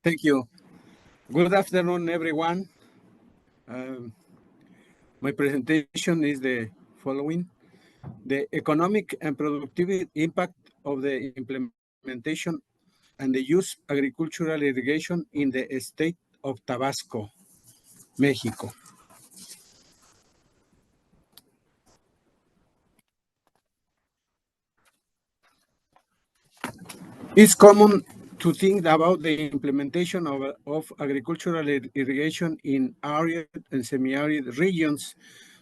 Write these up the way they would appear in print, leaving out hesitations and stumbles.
Thank you. Good afternoon, everyone. My presentation is the following. The economic and productivity impact of the implementation and the use of agricultural irrigation in the state of Tabasco, Mexico. It's common to think about the implementation of agricultural irrigation in arid and semi-arid regions,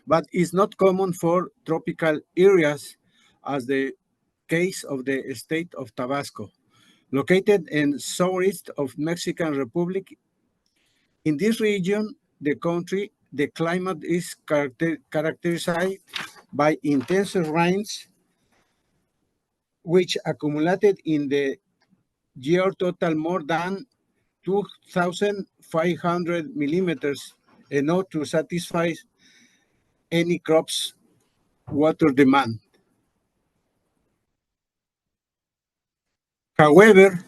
but it's not common for tropical areas, as the case of the state of Tabasco, located in southeast of Mexican Republic. In this region, the climate is characterized by intense rains, which accumulated in the year total more than 2,500 millimeters, enough to satisfy any crop's water demand. However,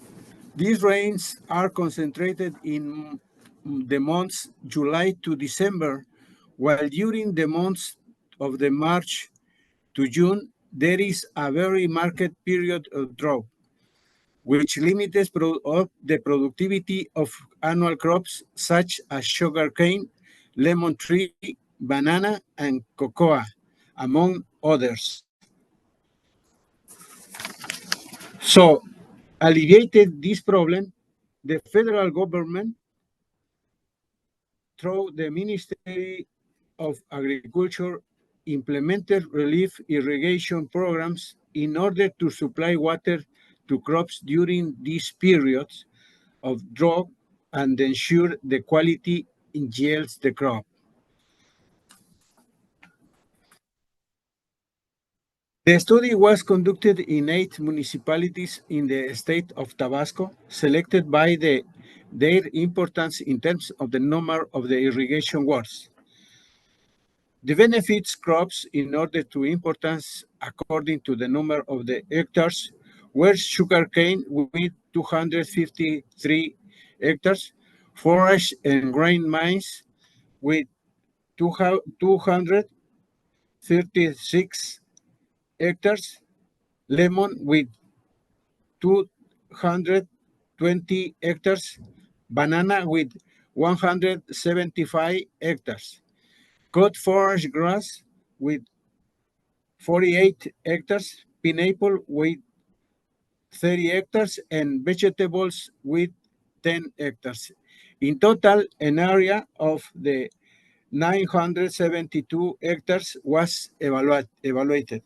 these rains are concentrated in the months July to December, while during the months of the March to June, there is a very marked period of drought, which limits the productivity of annual crops such as sugarcane, lemon tree, banana, and cocoa, among others. So, alleviated this problem, the federal government, through the Ministry of Agriculture, implemented relief irrigation programs in order to supply water to crops during these periods of drought and ensure the quality yields the crop. The study was conducted in 8 municipalities in the state of Tabasco, selected by their importance in terms of the number of the irrigation wells. The benefits crops in order to importance according to the number of the hectares were sugarcane with 253 hectares, forage and grain mines with 236 hectares, lemon with 220 hectares, banana with 175 hectares, cut forage grass with 48 hectares, pineapple with 30 hectares, and vegetables with 10 hectares. In total, an area of the 972 hectares was evaluated.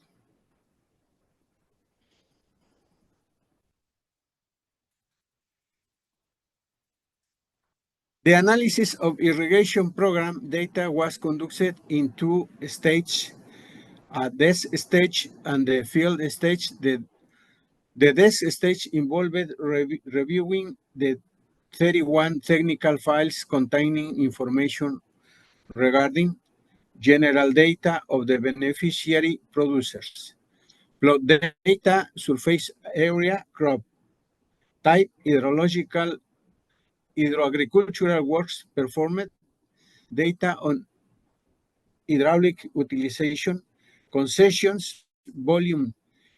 The analysis of irrigation program data was conducted in 2 stages, a desk stage and the field stage. The desk stage involved reviewing the 31 technical files containing information regarding general data of the beneficiary producers, plot data, surface area, crop type, hydroagricultural works performed, data on hydraulic utilization, concessions, volume,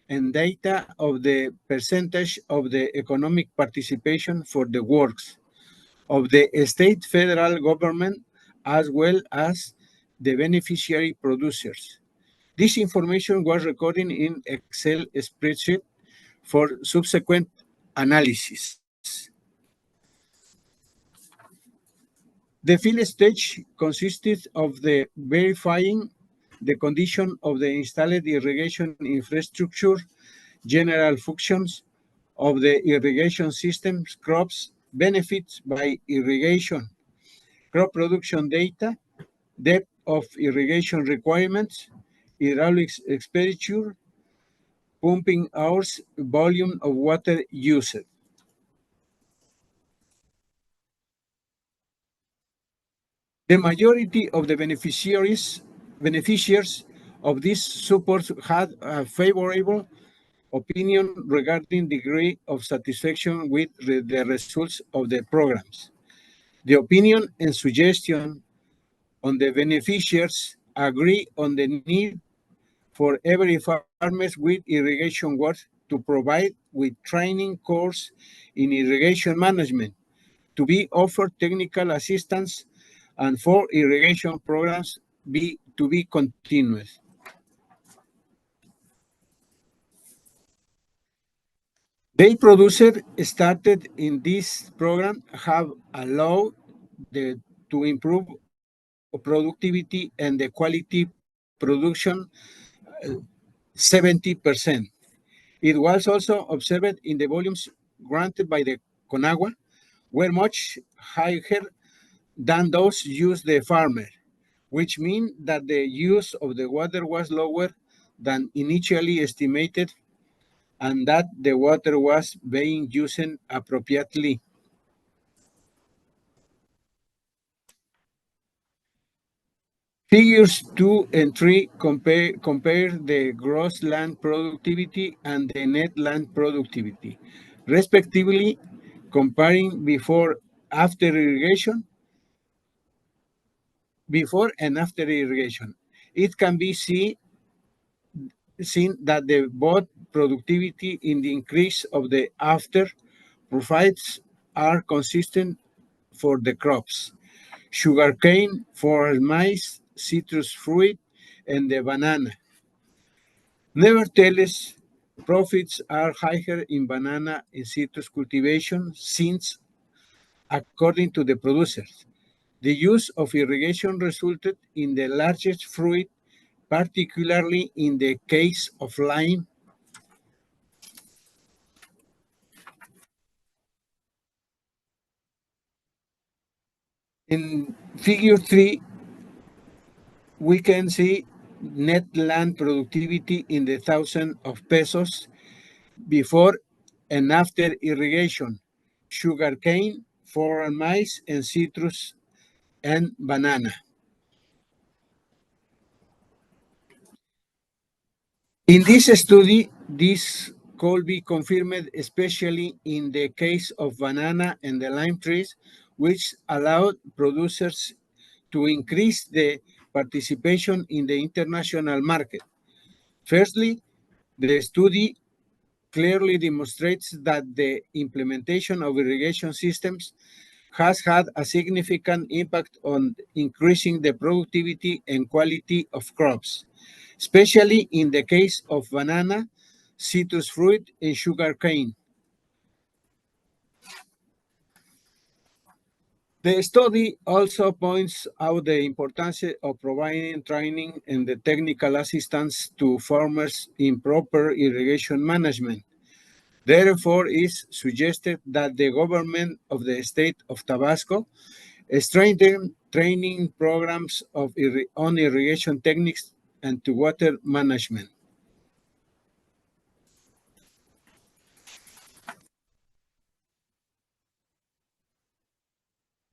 and data of the percentage of the economic participation for the works of the state federal government as well as the beneficiary producers. This information was recorded in Excel spreadsheet for subsequent analysis. The field stage consisted of the verifying the condition of the installed irrigation infrastructure, general functions of the irrigation systems, crops, benefits by irrigation, crop production data, depth of irrigation requirements, hydraulic expenditure, pumping hours, volume of water used. The majority of the beneficiaries of this support had a favorable opinion regarding degree of satisfaction with the results of the programs. The opinion and suggestion on the beneficiaries agree on the need for every farmers with irrigation work to provide with training course in irrigation management, to be offered technical assistance, and for irrigation programs to be continuous. They producer started in this program have allowed to improve productivity and the quality production 70%. It was also observed in the volumes granted by the CONAGUA were much higher than those used the farmer, which means that the use of the water was lower than initially estimated and that the water was being used appropriately. Figures 2 and 3 compare the gross land productivity and the net land productivity, respectively, comparing before and after irrigation. It can be seen that the both productivity in the increase of the after profiles are consistent for the crops. Sugarcane, for maize, citrus fruit, and the banana. Nevertheless, profits are higher in banana and citrus cultivation since, according to the producers, the use of irrigation resulted in the largest fruit, particularly in the case of lime. In figure 3, we can see net land productivity in the thousand of pesos before and after irrigation, sugarcane, foreign maize, and citrus and banana. In this study, this could be confirmed, especially in the case of banana and the lime trees, which allowed producers to increase the participation in the international market. Firstly, the study clearly demonstrates that the implementation of irrigation systems has had a significant impact on increasing the productivity and quality of crops, especially in the case of banana, citrus fruit, and sugarcane. The study also points out the importance of providing training and the technical assistance to farmers in proper irrigation management. Therefore, it is suggested that the government of the state of Tabasco strengthen training programs on irrigation techniques and to water management.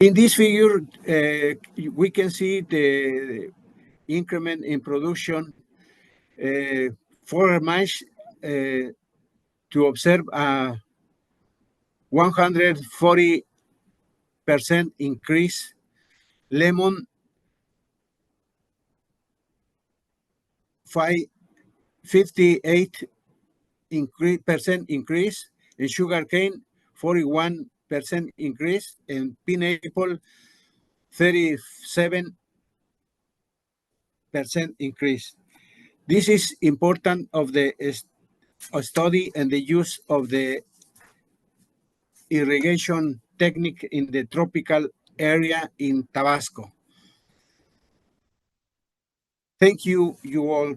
In this figure, we can see the increment in production for maize to observe a 140% increase, lemon 58% increase, and sugarcane 41% increase, and pineapple 37% increase. This is important of the study and the use of the irrigation technique in the tropical area in Tabasco. Thank you, you all.